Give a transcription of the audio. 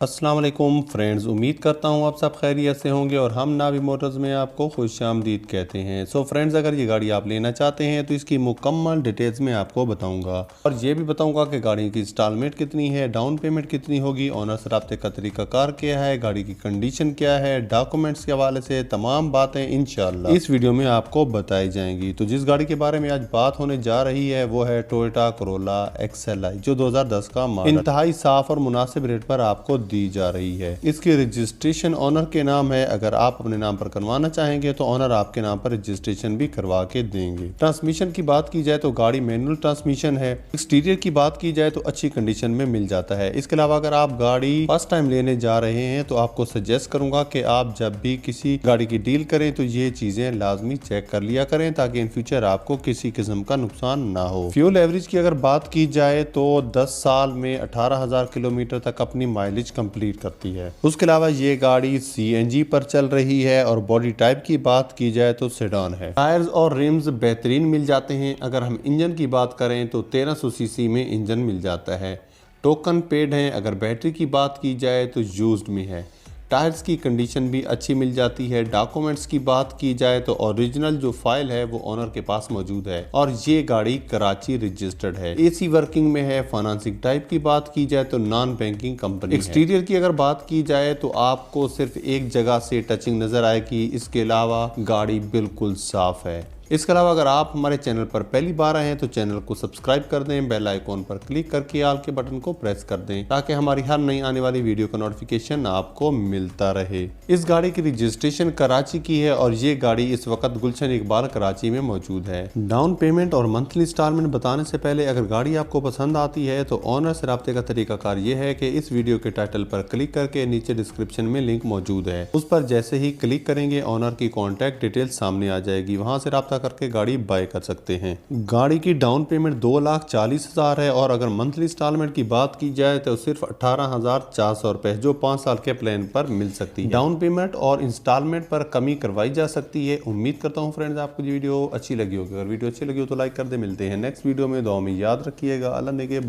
अस्सलाम वालेकुम फ्रेंड्स, उम्मीद करता हूँ आप सब खैरियत से होंगे और हम नावी मोटर्स में आपको खुशामदीद कहते हैं। सो फ्रेंड्स, अगर ये गाड़ी आप लेना चाहते हैं तो इसकी मुकम्मल डिटेल्स में आपको बताऊंगा और ये भी बताऊंगा कि गाड़ी की इंस्टॉलमेंट कितनी है, डाउन पेमेंट कितनी होगी, ओनर से रब्ते का तरीकाकार क्या है, गाड़ी की कंडीशन क्या है, डॉक्यूमेंट्स के हवाले से तमाम बातें इंशाल्लाह इस वीडियो में आपको बताई जाएंगी। तो जिस गाड़ी के बारे में आज बात होने जा रही है वो है टोयोटा कोरोला XLI जो 2010 का मॉडल इंतहाई साफ और मुनासिब रेट पर आपको दी जा रही है। इसकी रजिस्ट्रेशन ऑनर के नाम है। अगर आप अपने नाम पर करवाना चाहेंगे तो ऑनर आपके नाम पर रजिस्ट्रेशन भी करवा के देंगे। ट्रांसमिशन की बात की जाए तो गाड़ी मैनुअल ट्रांसमिशन है। एक्सटीरियर की बात की जाए तो अच्छी कंडीशन में मिल जाता है। इसके अलावा अगर आप गाड़ी फर्स्ट टाइम लेने जा रहे हैं तो आपको सजेस्ट करूंगा कि आप जब भी किसी गाड़ी की डील करें तो ये चीजें लाजमी चेक कर लिया करें ताकि इन फ्यूचर आपको किसी किस्म का नुकसान ना हो। फ्यूल एवरेज की अगर बात की जाए तो 10 साल में 18,000 किलोमीटर तक अपनी माइलेज कंप्लीट करती है। उसके अलावा ये गाड़ी CNG पर चल रही है और बॉडी टाइप की बात की जाए तो सेडान है। टायर्स और रिम्स बेहतरीन मिल जाते हैं। अगर हम इंजन की बात करें तो 1300 सीसी में इंजन मिल जाता है। टोकन पेड है। अगर बैटरी की बात की जाए तो यूज्ड में है। टायर्स की कंडीशन भी अच्छी मिल जाती है। डॉक्यूमेंट्स की बात की जाए तो ओरिजिनल जो फाइल है वो ओनर के पास मौजूद है और ये गाड़ी कराची रजिस्टर्ड है। AC वर्किंग में है। फाइनेंसिंग टाइप की बात की जाए तो नॉन बैंकिंग कंपनी। एक्सटीरियर की अगर बात की जाए तो आपको सिर्फ एक जगह से टचिंग नजर आएगी, इसके अलावा गाड़ी बिल्कुल साफ है। इसके अलावा अगर आप हमारे चैनल पर पहली बार आए हैं तो चैनल को सब्सक्राइब कर दें, बेल आइकॉन पर क्लिक करके ऑल के बटन को प्रेस कर दें ताकि हमारी हर नई आने वाली वीडियो का नोटिफिकेशन आपको मिलता रहे। इस गाड़ी की रजिस्ट्रेशन कराची की है और ये गाड़ी इस वक्त गुलशन इकबाल कराची में मौजूद है। डाउन पेमेंट और मंथली इंस्टॉलमेंट बताने से पहले अगर गाड़ी आपको पसंद आती है तो ऑनर से रब्ते का तरीकाकार ये है कि इस वीडियो के टाइटल पर क्लिक करके नीचे डिस्क्रिप्शन में लिंक मौजूद है, उस पर जैसे ही क्लिक करेंगे ऑनर की कॉन्टैक्ट डिटेल सामने आ जाएगी, वहां से रब्ता करके गाड़ी बाय कर सकते हैं। गाड़ी की डाउन पेमेंट 2,40,000 है और अगर मंथली इंस्टॉलमेंट की बात की जाए तो सिर्फ 18,400 रुपए जो 5 साल के प्लान पर मिल सकती है। डाउन पेमेंट और इंस्टॉलमेंट पर कमी करवाई जा सकती है। उम्मीद करता हूँ फ्रेंड्स आपको ये वीडियो अच्छी लगी होगी। अगर वीडियो अच्छी लगी हो तो लाइक कर दे। मिलते हैं नेक्स्ट वीडियो में। दुआ में याद रखिएगा। अल्लाह ने के